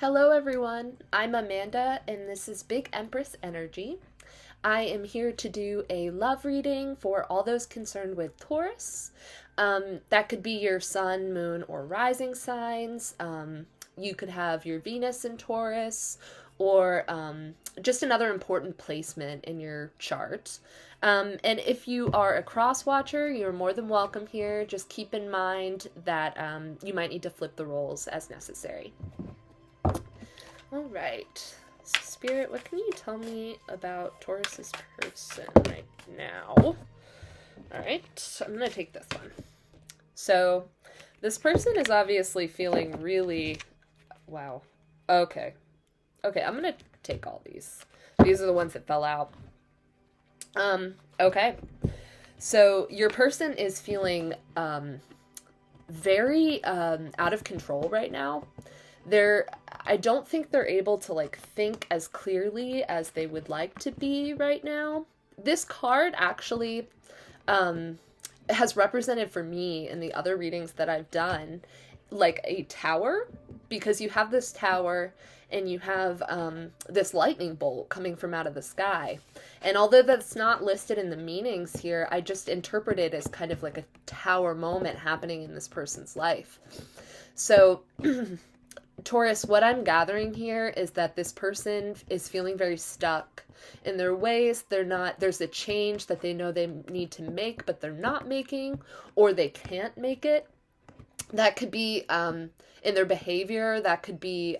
Hello, everyone. I'm Amanda, and this is Big Empress Energy. I am here to do a love reading for all those concerned with Taurus. That could be your sun, moon, or rising signs. You could have your Venus in Taurus, or just another important placement in your chart. And if you are a cross watcher, you're more than welcome here. Just keep in mind that you might need to flip the roles as necessary. All right. Spirit, what can you tell me about Taurus's person right now? All right, I'm going to take this one. So, this person is obviously feeling really... Wow. Okay, I'm going to take all these. These are the ones that fell out. Okay. So, your person is feeling very out of control right now. I don't think they're able to think as clearly as they would like to be right now. This card actually has represented for me in the other readings that I've done like a tower, because you have this tower and you have this lightning bolt coming from out of the sky. And although that's not listed in the meanings here, I just interpret it as kind of like a tower moment happening in this person's life. So Taurus, what I'm gathering here is that this person is feeling very stuck in their ways. There's a change that they know they need to make, but they're not making, or they can't make it. That could be in their behavior. That could be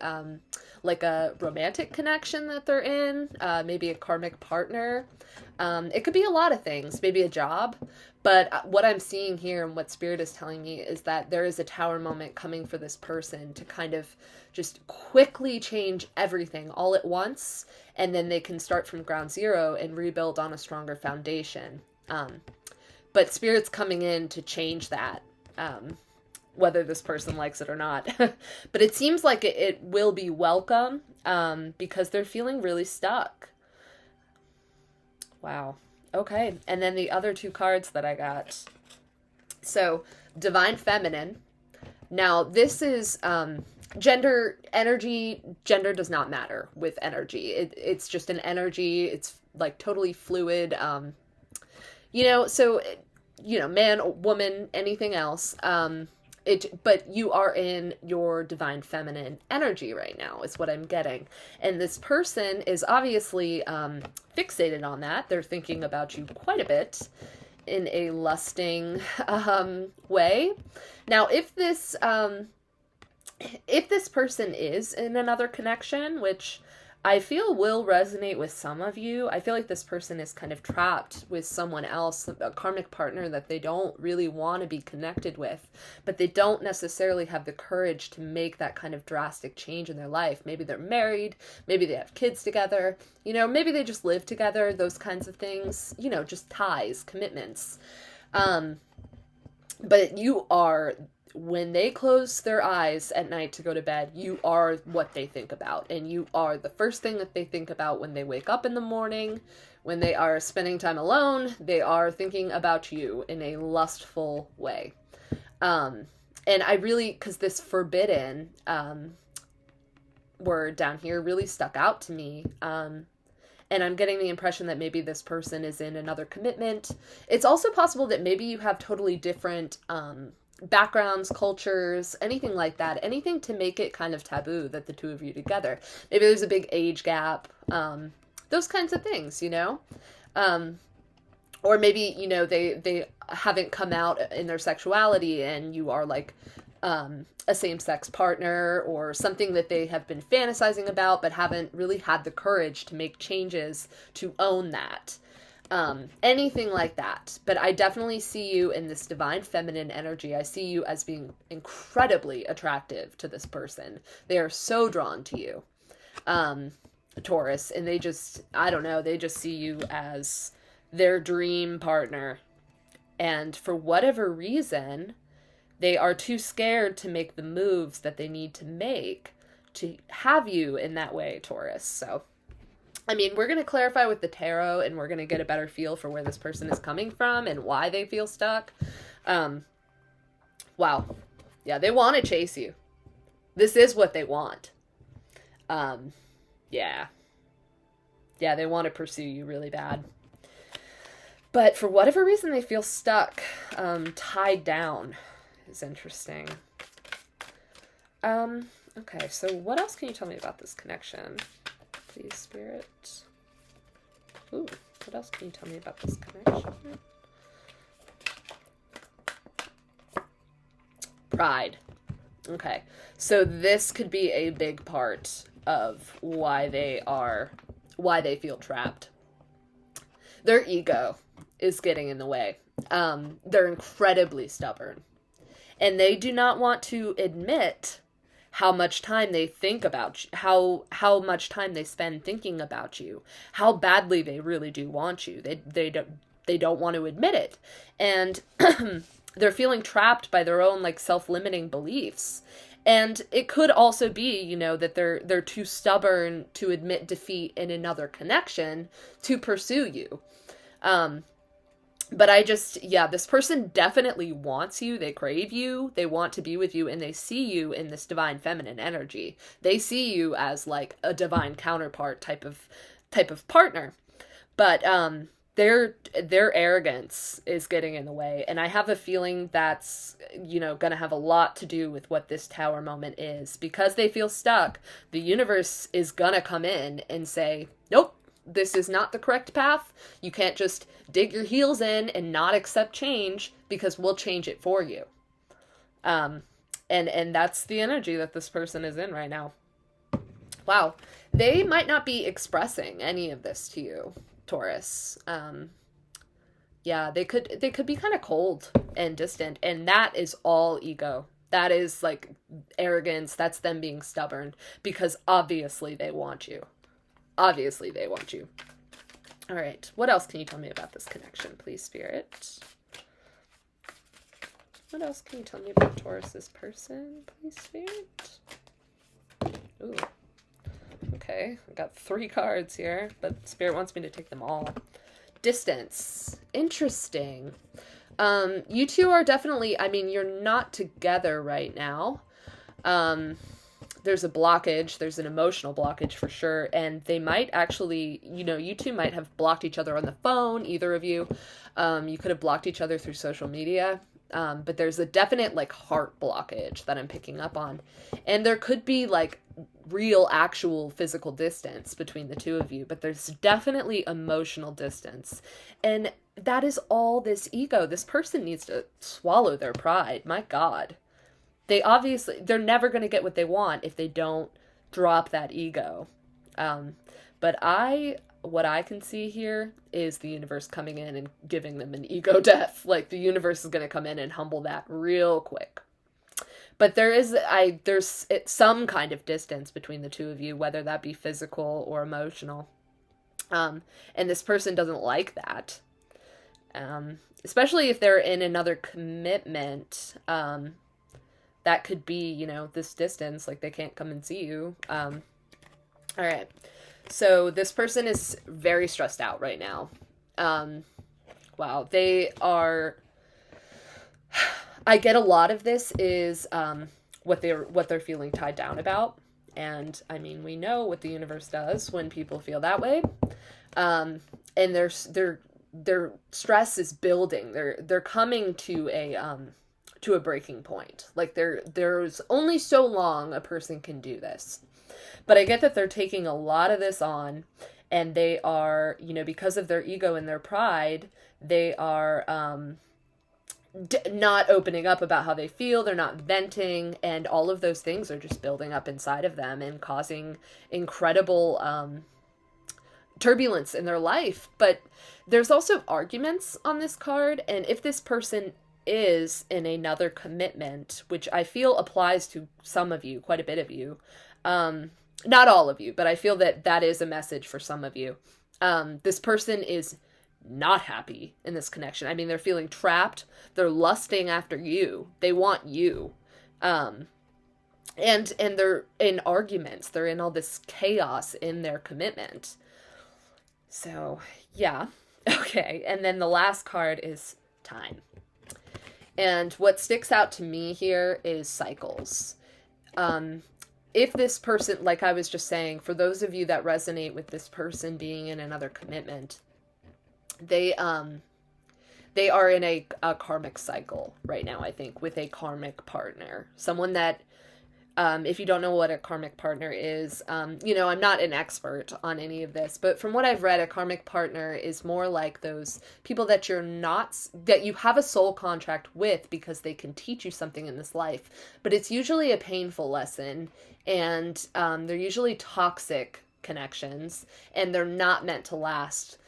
like a romantic connection that they're in, maybe a karmic partner. It could be a lot of things, maybe a job. But what I'm seeing here and what Spirit is telling me is that there is a tower moment coming for this person to kind of just quickly change everything all at once, and then they can start from ground zero and rebuild on a stronger foundation. But Spirit's coming in to change that, whether this person likes it or not. But it seems like it will be welcome, because they're feeling really stuck. Wow. Okay, and then the other two cards that I got. So, Divine Feminine. Now, this is gender, energy. Gender does not matter with energy. It's just an energy. It's like totally fluid. Man, woman, anything else. But you are in your divine feminine energy right now, is what I'm getting. And this person is obviously fixated on that. They're thinking about you quite a bit in a lusting way. Now, if this person is in another connection, which I feel will resonate with some of you, I feel like this person is kind of trapped with someone else, a karmic partner that they don't really want to be connected with, but they don't necessarily have the courage to make that kind of drastic change in their life. Maybe they're married, maybe they have kids together, maybe they just live together, those kinds of things, just ties, commitments. But you are... When they close their eyes at night to go to bed, you are what they think about. And you are the first thing that they think about when they wake up in the morning. When they are spending time alone, they are thinking about you in a lustful way. And I really, because this forbidden word down here really stuck out to me. And I'm getting the impression that maybe this person is in another commitment. It's also possible that maybe you have totally different backgrounds, cultures, anything like that, anything to make it kind of taboo that the two of you together. Maybe there's a big age gap, those kinds of things, or maybe, they haven't come out in their sexuality and you are like a same-sex partner, or something that they have been fantasizing about but haven't really had the courage to make changes to own that. Anything like that. But I definitely see you in this divine feminine energy. I see you as being incredibly attractive to this person. They are so drawn to you, Taurus, and they just see you as their dream partner. And for whatever reason, they are too scared to make the moves that they need to make to have you in that way, Taurus. So we're going to clarify with the tarot, and we're going to get a better feel for where this person is coming from and why they feel stuck. Wow. Yeah, they want to chase you. This is what they want. Um, yeah. Yeah, they want to pursue you really bad. But for whatever reason, they feel stuck, tied down. Is interesting. Okay, so what else can you tell me about this connection? Please, Spirit. Ooh, what else can you tell me about this connection? Pride. Okay, so this could be a big part of why they feel trapped. Their ego is getting in the way. They're incredibly stubborn. And they do not want to admit how much time they think about you, how much time they spend thinking about you, how badly they really do want you. They don't want to admit it. And they're feeling trapped by their own like self-limiting beliefs. And it could also be, that they're too stubborn to admit defeat in another connection to pursue you. But this person definitely wants you. They crave you. They want to be with you, and they see you in this divine feminine energy. They see you as like a divine counterpart type of partner. But their arrogance is getting in the way, and I have a feeling that's going to have a lot to do with what this tower moment is. Because they feel stuck, the universe is going to come in and say, nope, this is not the correct path. You can't just dig your heels in and not accept change, because we'll change it for you. And that's the energy that this person is in right now. Wow. They might not be expressing any of this to you, Taurus. Yeah, they could be kind of cold and distant, and that is all ego. That is like arrogance. That's them being stubborn, because obviously they want you. Obviously they want you. All right. What else can you tell me about this connection, please, Spirit? What else can you tell me about Taurus's person, please, Spirit? Ooh. Okay. I got 3 cards here, but Spirit wants me to take them all. Distance. Interesting. You two are definitely, you're not together right now. There's a blockage, there's an emotional blockage for sure, and they might actually, you two might have blocked each other on the phone, either of you. You could have blocked each other through social media, but there's a definite, like, heart blockage that I'm picking up on. And there could be, like, real, actual physical distance between the two of you, but there's definitely emotional distance. And that is all this ego. This person needs to swallow their pride. My God. They're never going to get what they want if they don't drop that ego. But what I can see here is the universe coming in and giving them an ego death. Like, the universe is going to come in and humble that real quick. But there's some kind of distance between the two of you, whether that be physical or emotional. And this person doesn't like that. Especially if they're in another commitment, that could be, this distance, like they can't come and see you. All right. So this person is very stressed out right now. Wow. They are, I get a lot of this is, what they're feeling tied down about. And we know what the universe does when people feel that way. And their stress is building. They're coming to a breaking point. Like, there's only so long a person can do this. But I get that they're taking a lot of this on, and they are, because of their ego and their pride, they are not opening up about how they feel. They're not venting, and all of those things are just building up inside of them and causing incredible turbulence in their life. But there's also arguments on this card, and if this person is in another commitment, which I feel applies to some of you, quite a bit of you, not all of you, but I feel that is a message for some of you. This person is not happy in this connection. They're feeling trapped. They're lusting after you. They want you. And they're in arguments. They're in all this chaos in their commitment. So, yeah. Okay. And then the last card is time. And what sticks out to me here is cycles. if this person, like I was just saying, for those of you that resonate with this person being in another commitment, they are in a karmic cycle right now, I think, with a karmic partner. Someone that, if you don't know what a karmic partner is, I'm not an expert on any of this, but from what I've read, a karmic partner is more like those people that that you have a soul contract with because they can teach you something in this life, but it's usually a painful lesson, and they're usually toxic connections, and they're not meant to last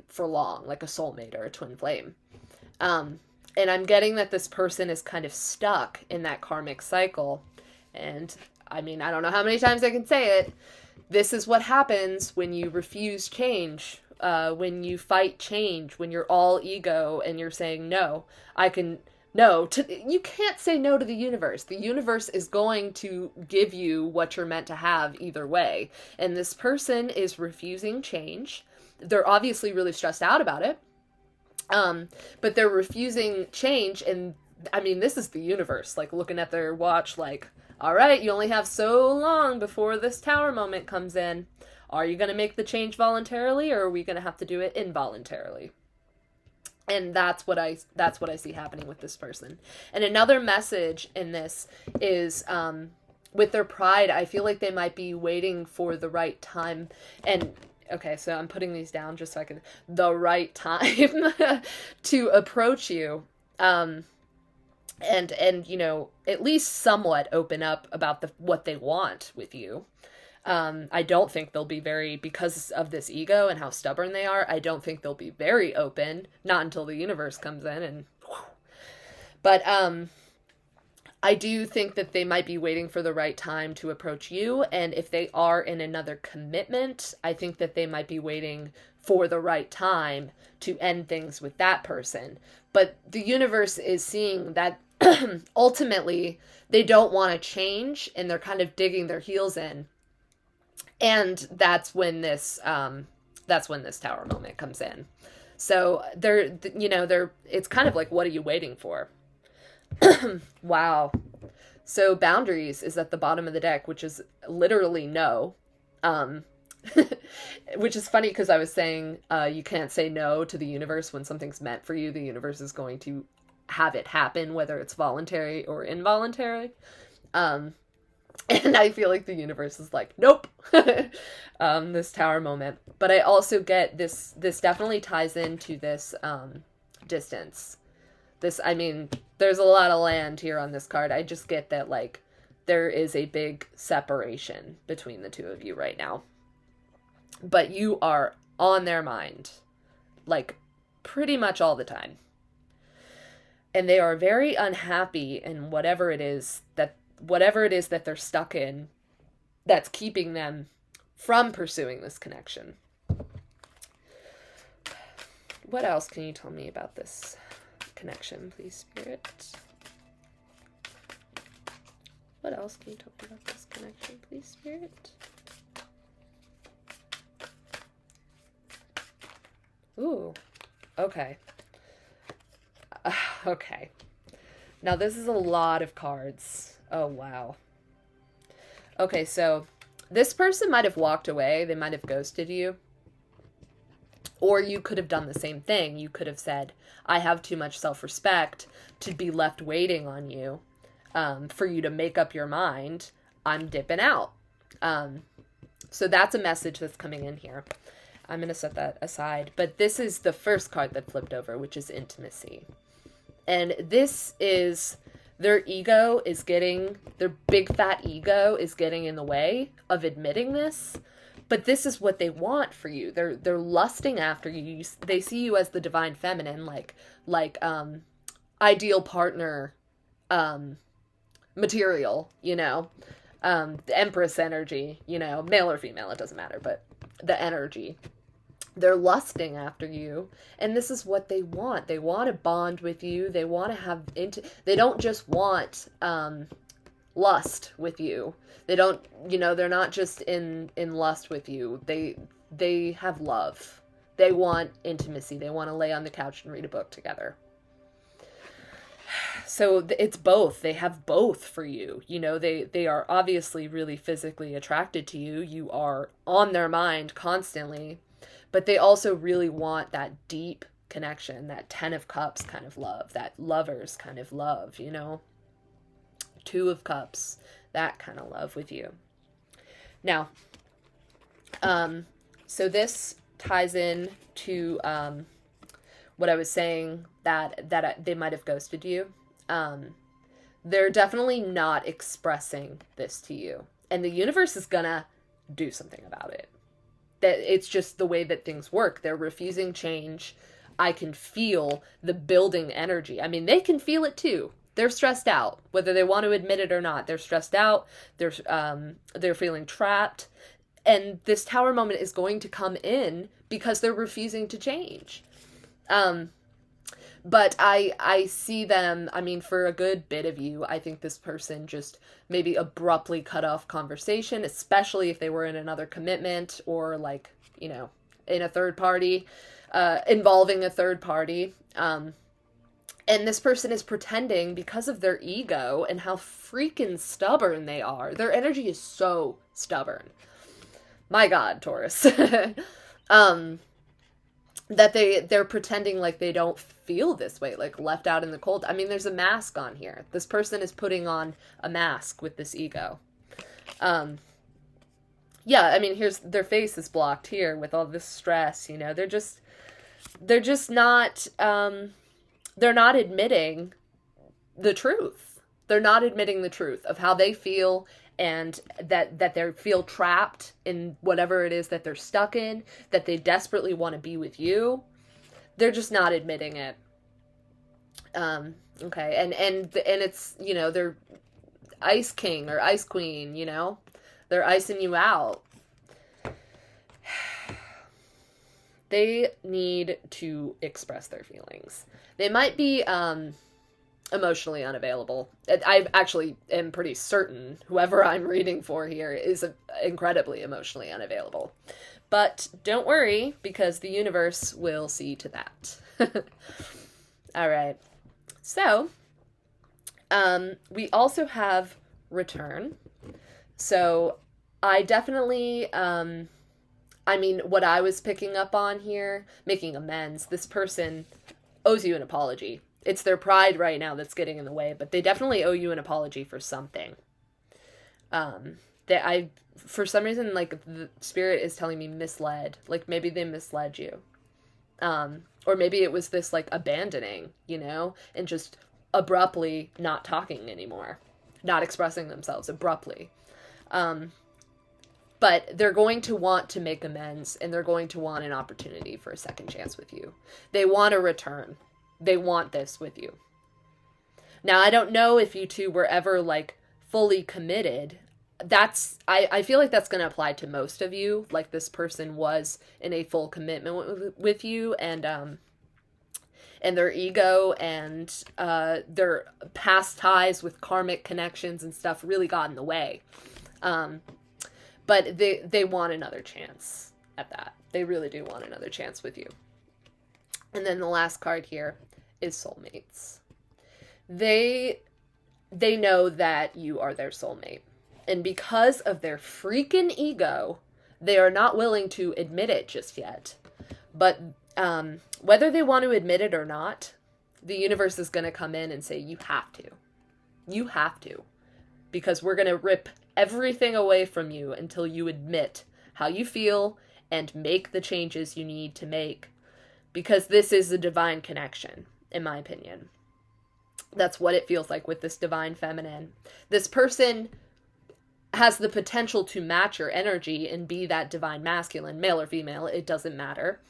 for long, like a soulmate or a twin flame. And I'm getting that this person is kind of stuck in that karmic cycle. And I mean, I don't know how many times I can say it. This is what happens when you refuse change, when you fight change, when you're all ego and you're saying, no, you can't say no to the universe. The universe is going to give you what you're meant to have either way. And this person is refusing change. They're obviously really stressed out about it. But they're refusing change. And I mean, this is the universe, like looking at their watch, like, all right, you only have so long before this tower moment comes in. Are you going to make the change voluntarily, or are we going to have to do it involuntarily? And that's what I see happening with this person. And another message in this is, with their pride, I feel like they might be waiting for the right time. And okay, so I'm putting these down just so I can, the right time to approach you. And at least somewhat open up about what they want with you. I don't think they'll be because of this ego and how stubborn they are, I don't think they'll be very open, not until the universe comes in and but I do think that they might be waiting for the right time to approach you, and if they are in another commitment, I think that they might be waiting for the right time to end things with that person. But the universe is seeing that ultimately they don't want to change, and they're kind of digging their heels in. And that's when this tower moment comes in. So it's kind of like, what are you waiting for? Wow. So boundaries is at the bottom of the deck, which is literally no. Which is funny because I was saying you can't say no to the universe when something's meant for you. The universe is going to have it happen, whether it's voluntary or involuntary. And I feel like the universe is like, nope, this tower moment. But I also get this definitely ties into this distance. There's a lot of land here on this card. I just get that, like, there is a big separation between the two of you right now. But you are on their mind, like, pretty much all the time. And they are very unhappy in whatever it is that they're stuck in that's keeping them from pursuing this connection. What else can you tell me about this connection, please, Spirit? What else can you tell me about this connection, please, Spirit? Ooh, okay. Okay. Now this is a lot of cards. Oh, wow. Okay, so this person might have walked away. They might have ghosted you. Or you could have done the same thing. You could have said, I have too much self-respect to be left waiting on you for you to make up your mind. I'm dipping out. So that's a message that's coming in here. I'm going to set that aside. But this is the first card that flipped over, which is intimacy. And this is their big fat ego is getting in the way of admitting this. But this is what they want for you. They're lusting after you. They see you as the divine feminine, like ideal partner material, the Empress energy, male or female, it doesn't matter, but the energy. They're lusting after you, and this is what they want. They want to bond with you. They want to have they don't just want lust with you. They don't, they're not just in lust with you. They have love. They want intimacy. They want to lay on the couch and read a book together. So it's both. They have both for you. You know, they are obviously really physically attracted to you. You are on their mind constantly, but they also really want that deep connection, that 10 of cups kind of love, that lovers kind of love, you know? 2 of cups, that kind of love with you. Now, so this ties in to what I was saying, that they might have ghosted you. They're definitely not expressing this to you, and the universe is gonna do something about it. That it's just the way that things work. They're refusing change. I can feel the building energy. I mean, they can feel it too. They're stressed out, whether they want to admit it or not. They're stressed out. They're feeling trapped, and this tower moment is going to come in because they're refusing to change. But I see them, I mean, for a good bit of you, I think this person just maybe abruptly cut off conversation, especially if they were in another commitment or, like, you know, in a third party, involving a third party. And this person is pretending because of their ego and how freaking stubborn they are. Their energy is so stubborn. My God, Taurus. That they're pretending like they don't feel this way, like left out in the cold. I mean, there's a mask on here. This person is putting on a mask with this ego. Yeah, I mean, here's their face is blocked here with all this stress, you know. They're just not they're not admitting the truth. They're not admitting the truth of how they feel, and that they feel trapped in whatever it is that they're stuck in, that they desperately want to be with you. They're just not admitting it. Okay, and it's, you know, they're ice king or ice queen, you know? They're icing you out. They need to express their feelings. They might be emotionally unavailable. I actually am pretty certain whoever I'm reading for here is incredibly emotionally unavailable. But don't worry, because the universe will see to that. All right. So, we also have return. So, I definitely, I mean, what I was picking up on here, making amends, this person owes you an apology. It's their pride right now that's getting in the way, but they definitely owe you an apology for something. For some reason, like, the spirit is telling me misled. Like, maybe they misled you. Or maybe it was this, like, abandoning, you know, and just abruptly not talking anymore. Not expressing themselves abruptly. But they're going to want to make amends, and they're going to want an opportunity for a second chance with you. They want a return. They want this with you. Now, I don't know if you two were ever, like, fully committed. I feel like that's going to apply to most of you. Like, this person was in a full commitment with you, and their ego and their past ties with karmic connections and stuff really got in the way. But they want another chance at that. They really do want another chance with you. And then the last card here is soulmates. They know that you are their soulmate. And because of their freaking ego, they are not willing to admit it just yet. But whether they want to admit it or not, the universe is going to come in and say, you have to. You have to. Because we're going to rip everything away from you until you admit how you feel and make the changes you need to make. Because this is a divine connection, in my opinion. That's what it feels like with this divine feminine. This person has the potential to match your energy and be that divine masculine, male or female, it doesn't matter.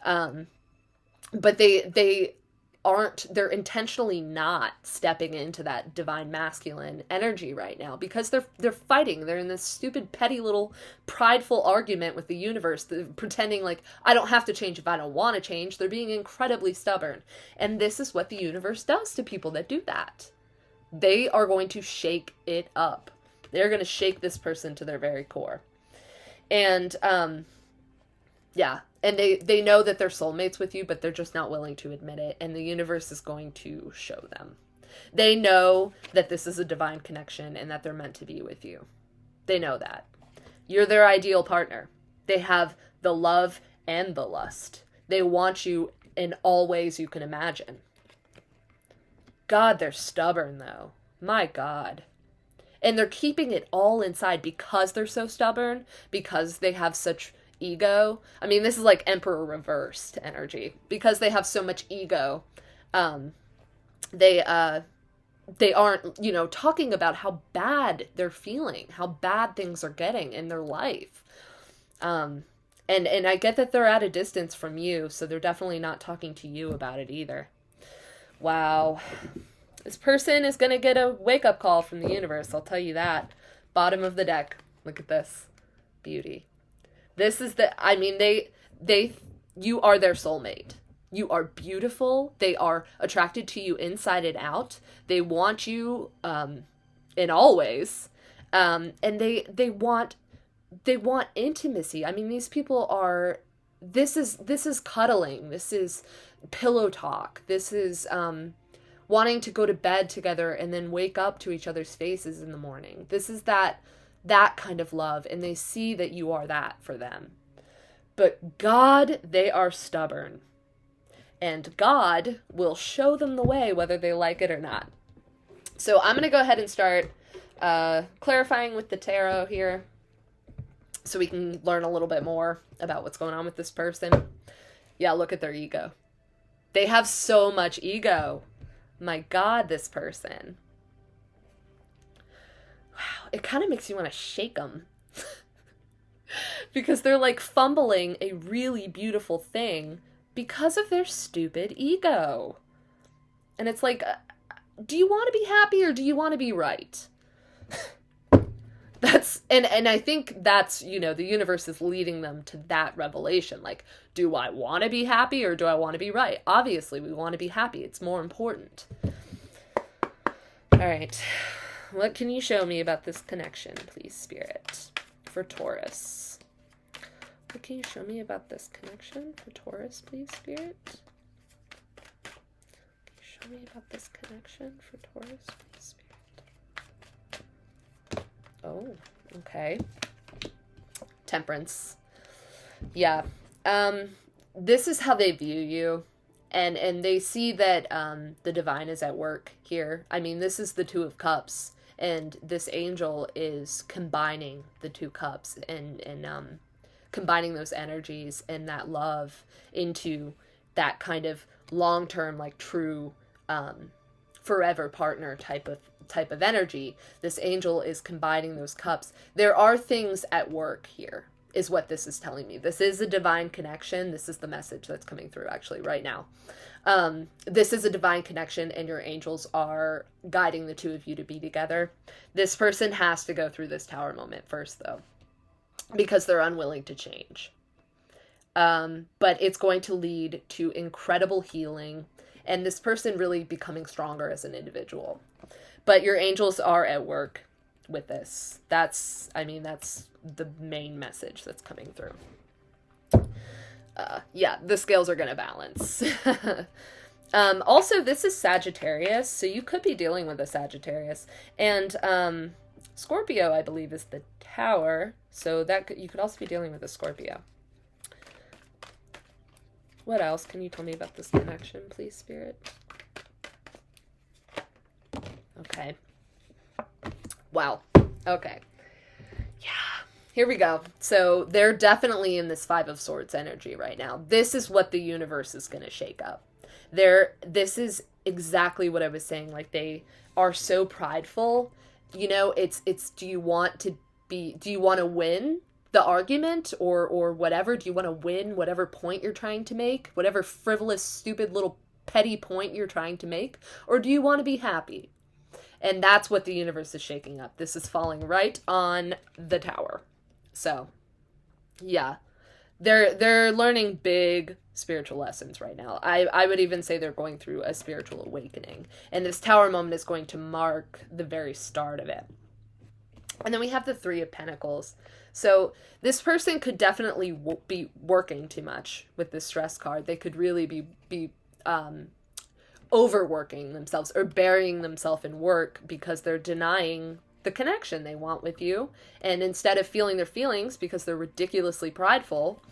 But they're intentionally not stepping into that divine masculine energy right now because they're fighting. They're in this stupid, petty little prideful argument with the universe, pretending like, I don't have to change if I don't want to change. They're being incredibly stubborn. And this is what the universe does to people that do that. They are going to shake it up. They're going to shake this person to their very core. And, yeah. And they know that they're soulmates with you, but they're just not willing to admit it. And the universe is going to show them. They know that this is a divine connection and that they're meant to be with you. They know that. You're their ideal partner. They have the love and the lust. They want you in all ways you can imagine. God, they're stubborn, though. My God. And they're keeping it all inside because they're so stubborn, because they have such ego. I mean, this is like Emperor reversed energy. Because they have so much ego, they aren't, talking about how bad they're feeling, how bad things are getting in their life. And I get that they're at a distance from you, so they're definitely not talking to you about it either. Wow. This person is going to get a wake-up call from the universe, I'll tell you that. Bottom of the deck. Look at this. Beauty. This is you are their soulmate. You are beautiful. They are attracted to you inside and out. They want you, in all ways. And they want intimacy. I mean, these people are, this is cuddling. This is pillow talk. This is, wanting to go to bed together and then wake up to each other's faces in the morning. This is that kind of love, and they see that you are that for them. But God, they are stubborn. And God will show them the way whether they like it or not. So I'm going to go ahead and start clarifying with the tarot here so we can learn a little bit more about what's going on with this person. Yeah, look at their ego. They have so much ego. My God, this person. Wow, it kind of makes you want to shake them. Because they're like fumbling a really beautiful thing because of their stupid ego. And it's like, do you want to be happy or do you want to be right? And I think that's, the universe is leading them to that revelation. Like, do I want to be happy or do I want to be right? Obviously, we want to be happy. It's more important. All right. What can you show me about this connection, please, Spirit, for Taurus? What can you show me about this connection for Taurus, please, Spirit? Can you show me about this connection for Taurus, please, Spirit? Oh, okay. Temperance. Yeah. This is how they view you. And they see that the divine is at work here. I mean, this is the Two of Cups. And this angel is combining the two cups and combining those energies and that love into that kind of long-term, like true forever partner type of energy. This angel is combining those cups. There are things at work here, is what this is telling me. This is a divine connection. This is the message that's coming through actually right now. This is a divine connection and your angels are guiding the two of you to be together. This person has to go through this tower moment first though, because they're unwilling to change. But it's going to lead to incredible healing and this person really becoming stronger as an individual. But your angels are at work with this. That's the main message that's coming through. Yeah, the scales are going to balance. Also, this is Sagittarius, so you could be dealing with a Sagittarius. And Scorpio, I believe, is the tower, so you could also be dealing with a Scorpio. What else can you tell me about this connection, please, Spirit? Okay. Wow. Okay. Yeah. Here we go. So they're definitely in this Five of Swords energy right now. This is what the universe is going to shake up. This is exactly what I was saying. Like, they are so prideful. It's do you want to win the argument or whatever? Do you want to win whatever point you're trying to make? Whatever frivolous, stupid little petty point you're trying to make? Or do you want to be happy? And that's what the universe is shaking up. This is falling right on the tower. So, yeah. They're learning big spiritual lessons right now. I would even say they're going through a spiritual awakening. And this tower moment is going to mark the very start of it. And then we have the Three of Pentacles. So this person could definitely be working too much with this stress card. They could really be overworking themselves or burying themselves in work because they're denying the connection they want with you. And instead of feeling their feelings because they're ridiculously prideful,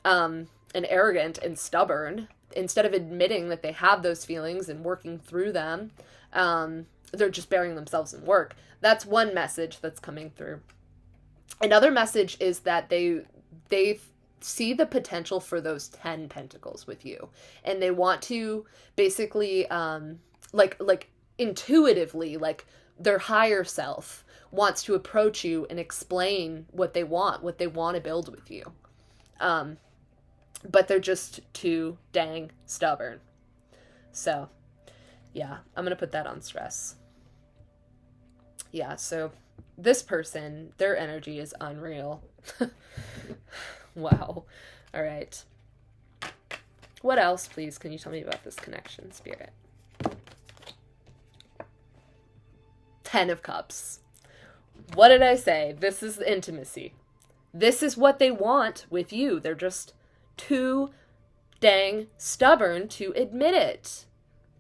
and arrogant and stubborn, instead of admitting that they have those feelings and working through them, they're just burying themselves in work. That's one message that's coming through. Another message is that they see the potential for those 10 pentacles with you, and they want to basically like intuitively, like their higher self wants to approach you and explain what they want to build with you. But they're just too dang stubborn. So, yeah, I'm going to put that on stress. Yeah, so this person, their energy is unreal. Wow. All right. What else, please, can you tell me about this connection, Spirit? 10 of Cups. What did I say? This is intimacy. This is what they want with you. They're just too dang stubborn to admit it.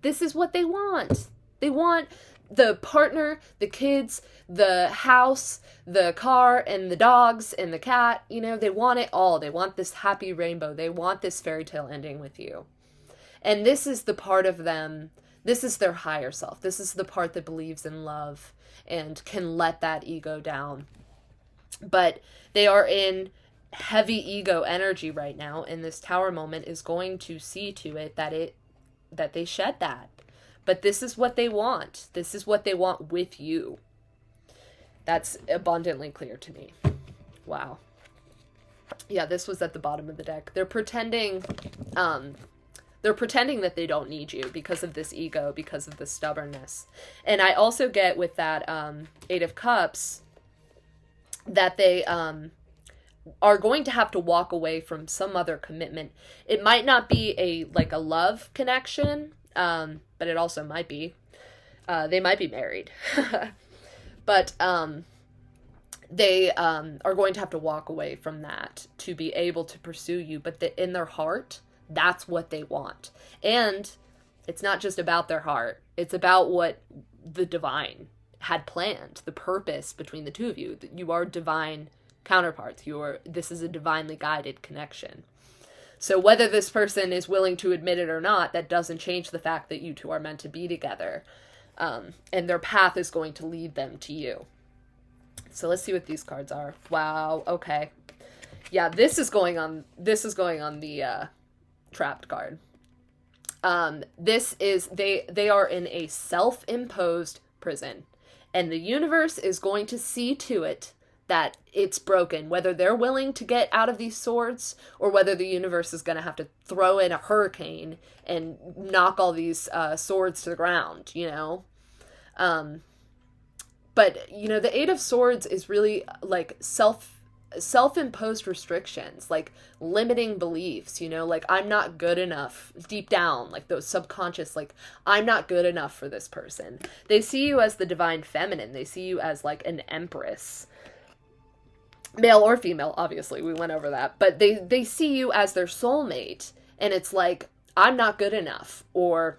This is what they want. They want the partner, the kids, the house, the car, and the dogs, and the cat. You know, they want it all. They want this happy rainbow. They want this fairy tale ending with you. And this is the part of them, this is their higher self. This is the part that believes in love and can let that ego down. But they are in heavy ego energy right now, and this Tower moment is going to see to it that they shed that. But this is what they want. This is what they want with you. That's abundantly clear to me. Wow. Yeah, this was at the bottom of the deck. They're pretending that they don't need you because of this ego, because of the stubbornness. And I also get with that 8 of Cups that they are going to have to walk away from some other commitment. It might not be a love connection, but it also might be. They might be married. But they are going to have to walk away from that to be able to pursue you. But in their heart, that's what they want. And it's not just about their heart. It's about what the divine had planned, the purpose between the two of you. You are divine counterparts. This is a divinely guided connection. So whether this person is willing to admit it or not, that doesn't change the fact that you two are meant to be together. And their path is going to lead them to you. So let's see what these cards are. Wow. Okay. Yeah, this is going on the trapped card. This is, they are in a self-imposed prison, and the universe is going to see to it that it's broken, whether they're willing to get out of these swords or whether the universe is going to have to throw in a hurricane and knock all these swords to the ground, you know? But, you know, the 8 of Swords is really like self-imposed restrictions, like limiting beliefs, you know, like I'm not good enough deep down, like those subconscious, like I'm not good enough for this person. They see you as the divine feminine. They see you as like an empress. Male or female, obviously, we went over that. But they see you as their soulmate, and it's like, I'm not good enough, or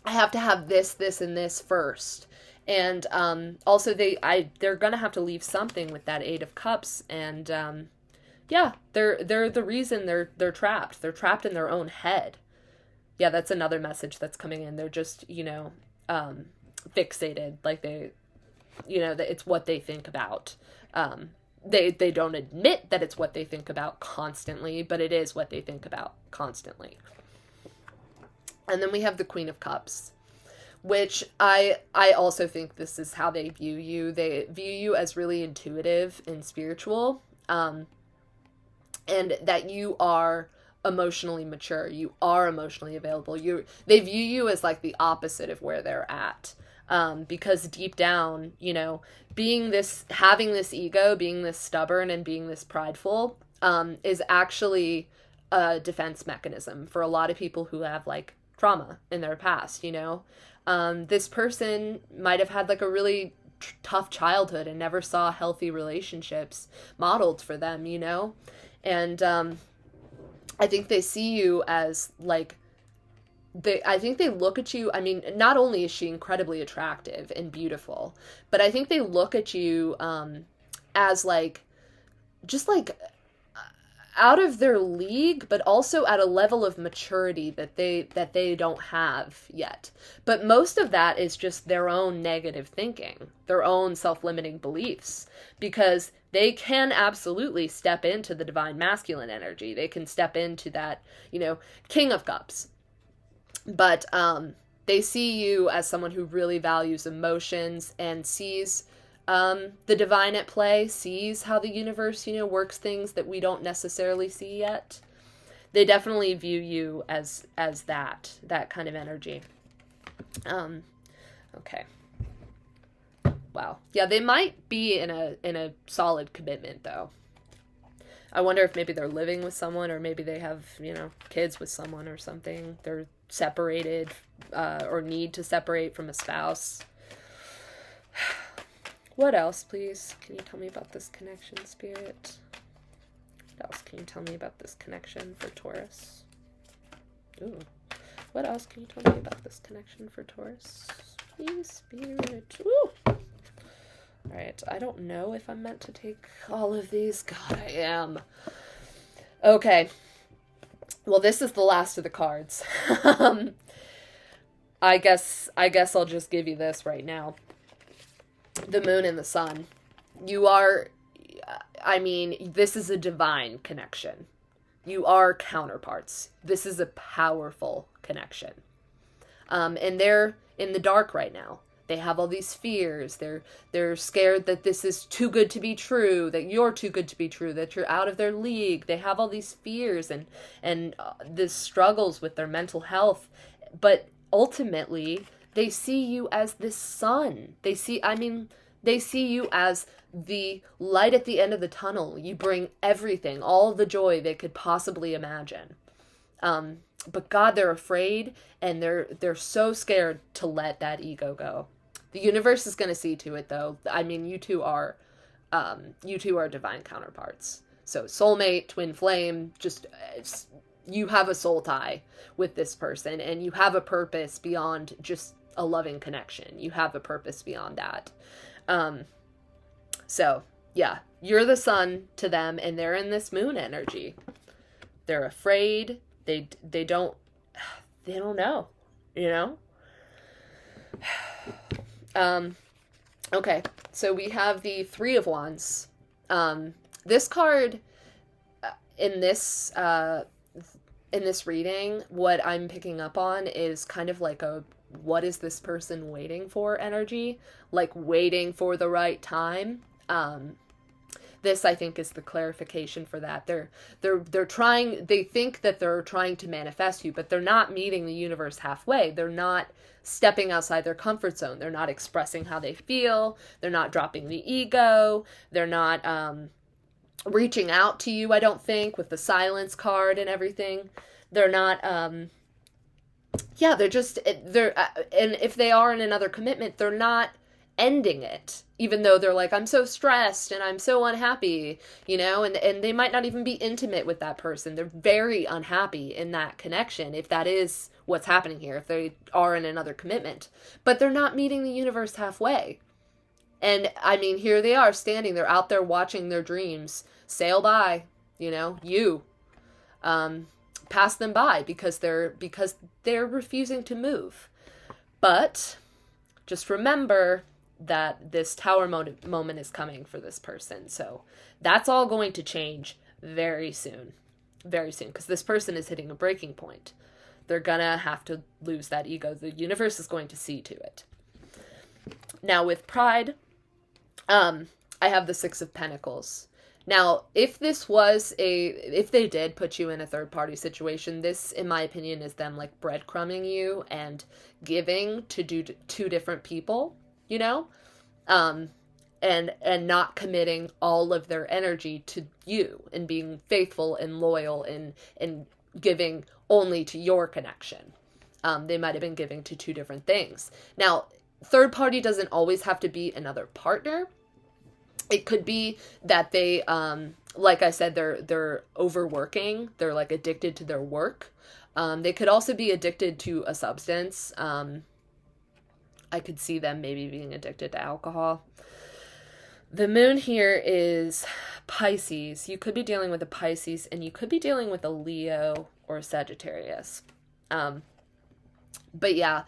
I have to have this, this, and this first. And also, they're gonna have to leave something with that 8 of Cups, and yeah, they're the reason they're trapped. They're trapped in their own head. Yeah, that's another message that's coming in. They're just, you know, fixated, like they, you know, that it's what they think about. They don't admit that it's what they think about constantly, but it is what they think about constantly. And then we have the Queen of Cups, which I also think this is how they view you. They view you as really intuitive and spiritual, and that you are emotionally mature. You are emotionally available. They view you as like the opposite of where they're at. Because deep down, you know, having this ego, being this stubborn and being this prideful, is actually a defense mechanism for a lot of people who have like trauma in their past, you know. This person might have had like a really tough childhood and never saw healthy relationships modeled for them, you know. And I think they see you as like I think they look at you. I mean, not only is she incredibly attractive and beautiful, but I think they look at you as like just like out of their league, but also at a level of maturity that they don't have yet. But most of that is just their own negative thinking, their own self-limiting beliefs, because they can absolutely step into the divine masculine energy. They can step into that, King of Cups. But they see you as someone who really values emotions and sees the divine at play, sees how the universe, works things that we don't necessarily see yet. They definitely view you as that kind of energy. Okay. Wow. Yeah, they might be in a solid commitment though. I wonder if maybe they're living with someone, or maybe they have, kids with someone or something. They're separated, or need to separate from a spouse. What else, please? Can you tell me about this connection, Spirit? What else can you tell me about this connection for Taurus? Ooh. What else can you tell me about this connection for Taurus? Please, Spirit. Ooh. Alright, I don't know if I'm meant to take all of these. God, I am. Okay. Well, this is the last of the cards. I guess I'll just give you this right now. The moon and the sun. You are, this is a divine connection. You are counterparts. This is a powerful connection. And they're in the dark right now. They have all these fears. They're scared that this is too good to be true, that you're too good to be true, that you're out of their league. They have all these fears and this struggles with their mental health. But ultimately, they see you as this sun. They see you as the light at the end of the tunnel. You bring everything, all the joy they could possibly imagine. But God, they're afraid, and they're so scared to let that ego go. The universe is going to see to it, though. You two are divine counterparts. So soulmate, twin flame, you have a soul tie with this person, and you have a purpose beyond just a loving connection. You have a purpose beyond that. So yeah, you're the sun to them, and they're in this moon energy. They're afraid. They don't know, Okay, so we have the Three of Wands. This card, in this reading, what I'm picking up on is kind of like a, what is this person waiting for energy? Like waiting for the right time. This, I think, is the clarification for that. They're trying, they think that they're trying to manifest you, but they're not meeting the universe halfway. They're not stepping outside their comfort zone. They're not expressing how they feel. They're not dropping the ego. They're not reaching out to you, I don't think, with the silence card and everything. They're not, and if they are in another commitment, they're not ending it, even though they're like, I'm so stressed and I'm so unhappy, and they might not even be intimate with that person. They're very unhappy in that connection, if that is what's happening here, if they are in another commitment. But they're not meeting the universe halfway. And here they are standing, they're out there watching their dreams sail by, pass them by because they're refusing to move. But just remember that this tower moment is coming for this person. So that's all going to change very soon, because this person is hitting a breaking point. They're gonna have to lose that ego. The universe is going to see to it. Now with pride, I have the Six of Pentacles. Now, if they did put you in a third party situation, this, in my opinion, is them like breadcrumbing you and giving to two different people, and not committing all of their energy to you and being faithful and loyal and giving only to your connection. They might have been giving to two different things. Now, third party doesn't always have to be another partner. It could be that they, like I said, they're overworking. They're like addicted to their work. They could also be addicted to a substance. I could see them maybe being addicted to alcohol. The moon here is Pisces. You could be dealing with a Pisces, and you could be dealing with a Leo or a Sagittarius. But yeah,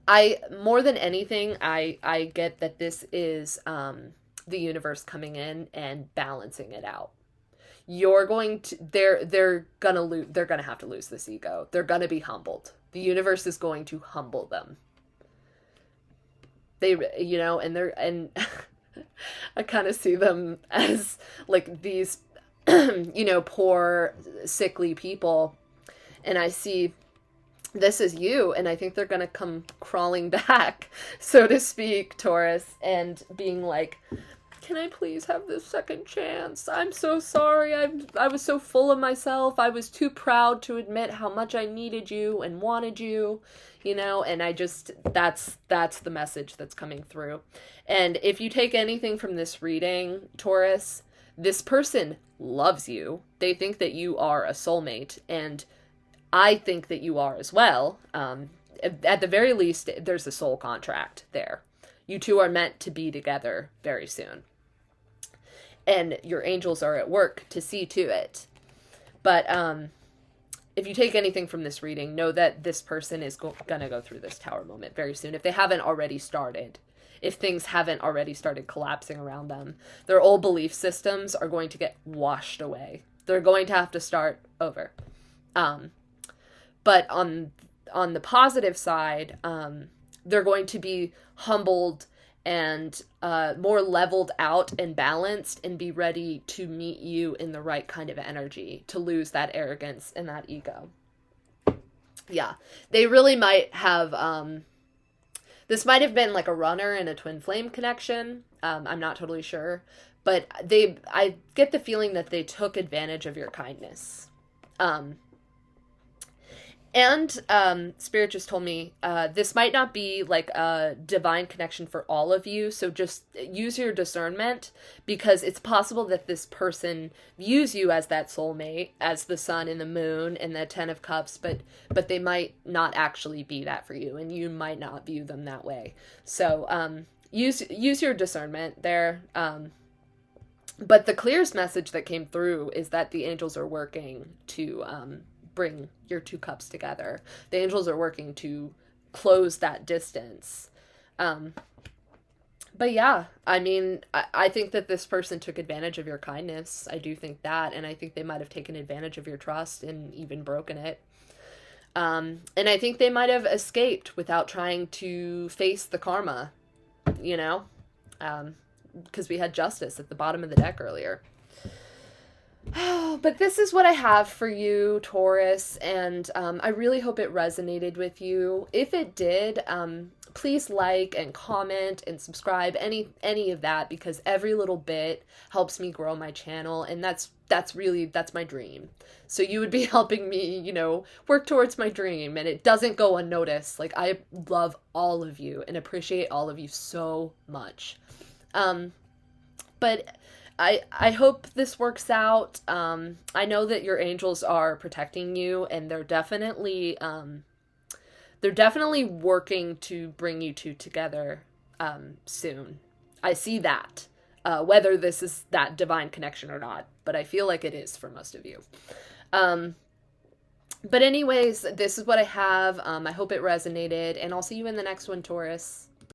I more than anything, I get that this is the universe coming in and balancing it out. You're going to they're gonna have to lose this ego. They're gonna be humbled. The universe is going to humble them. They, and I kind of see them as like these poor sickly people, and I see this is you, and I think they're gonna come crawling back, so to speak, Taurus, and being like, can I please have this second chance? I'm so sorry. I was so full of myself. I was too proud to admit how much I needed you and wanted you, and that's the message that's coming through. And if you take anything from this reading, Taurus, this person loves you. They think that you are a soulmate, and I think that you are as well. At the very least, there's a soul contract there. You two are meant to be together very soon. And your angels are at work to see to it. But if you take anything from this reading, know that this person is going to go through this tower moment very soon. If they haven't already started, if things haven't already started collapsing around them, their old belief systems are going to get washed away. They're going to have to start over. But on the positive side, they're going to be humbled and more leveled out and balanced, and be ready to meet you in the right kind of energy, to lose that arrogance and that ego. Yeah, they really might have, this might have been like a runner and a twin flame connection. I'm not totally sure, but I get the feeling that they took advantage of your kindness. And Spirit just told me this might not be like a divine connection for all of you, so just use your discernment, because it's possible that this person views you as that soulmate, as the sun and the moon and the 10 of Cups, but they might not actually be that for you, and you might not view them that way. So use your discernment there. But the clearest message that came through is that the angels are working to bring your two cups together. The angels are working to close that distance. But yeah, I mean, I think that this person took advantage of your kindness. I do think that, and I think they might have taken advantage of your trust and even broken it. And I think they might have escaped without trying to face the karma, because we had justice at the bottom of the deck earlier. But this is what I have for you, Taurus, and I really hope it resonated with you. If it did, please like and comment and subscribe, any of that, because every little bit helps me grow my channel, and that's my dream. So you would be helping me, work towards my dream, and it doesn't go unnoticed. Like, I love all of you and appreciate all of you so much. But I hope this works out. I know that your angels are protecting you, and they're definitely working to bring you two together soon. I see that, whether this is that divine connection or not, but I feel like it is for most of you. But anyways, this is what I have. I hope it resonated, and I'll see you in the next one, Taurus.